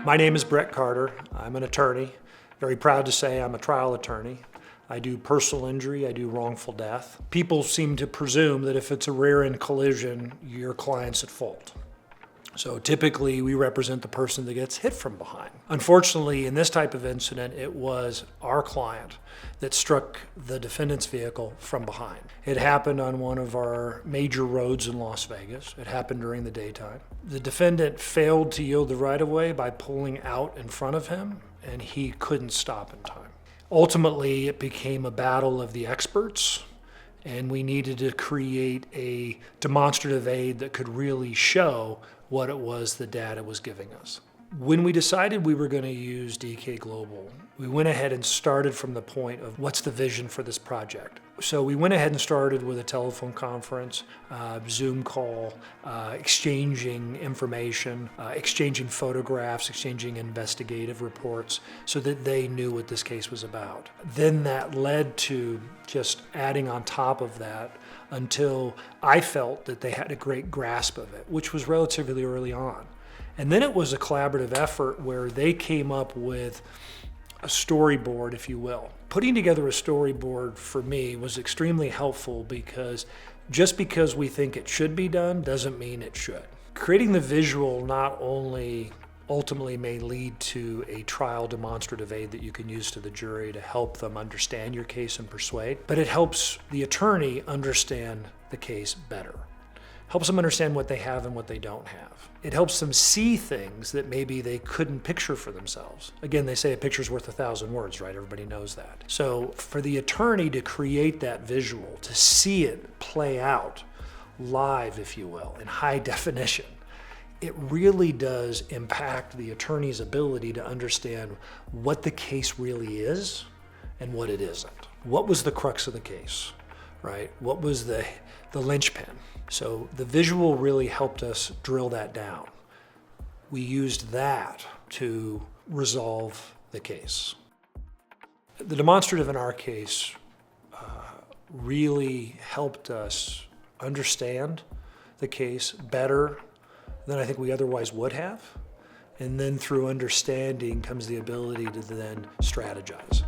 My name is Brett Carter. I'm an attorney. Very proud to say I'm a trial attorney. I do personal injury, I do wrongful death. People seem to presume that if it's a rear-end collision, your client's at fault. So typically we represent the person that gets hit from behind. Unfortunately, in this type of incident, it was our client that struck the defendant's vehicle from behind. It happened on one of our major roads in Las Vegas. It happened during the daytime. The defendant failed to yield the right-of-way by pulling out in front of him, and he couldn't stop in time. Ultimately, it became a battle of the experts, and we needed to create a demonstrative aid that could really show what it was the data was giving us. When we decided we were going to use DK Global, we went ahead and started from the point of what's the vision for this project. So we went ahead and started with a telephone conference, Zoom call, exchanging information, exchanging photographs, exchanging investigative reports so that they knew what this case was about. Then that led to just adding on top of that until I felt that they had a great grasp of it, which was relatively early on. And then it was a collaborative effort where they came up with a storyboard, if you will. Putting together a storyboard for me was extremely helpful because just because we think it should be done doesn't mean it should. Creating the visual not only ultimately may lead to a trial demonstrative aid that you can use to the jury to help them understand your case and persuade, but it helps the attorney understand the case better. Helps them understand what they have and what they don't have. It helps them see things that maybe they couldn't picture for themselves. Again, they say a picture's worth 1,000 words, right? Everybody knows that. So for the attorney to create that visual, to see it play out live, if you will, in high definition, it really does impact the attorney's ability to understand what the case really is and what it isn't. What was the crux of the case, right? What was the linchpin? So the visual really helped us drill that down. We used that to resolve the case. The demonstrative in our case really helped us understand the case better than I think we otherwise would have. And then through understanding comes the ability to then strategize.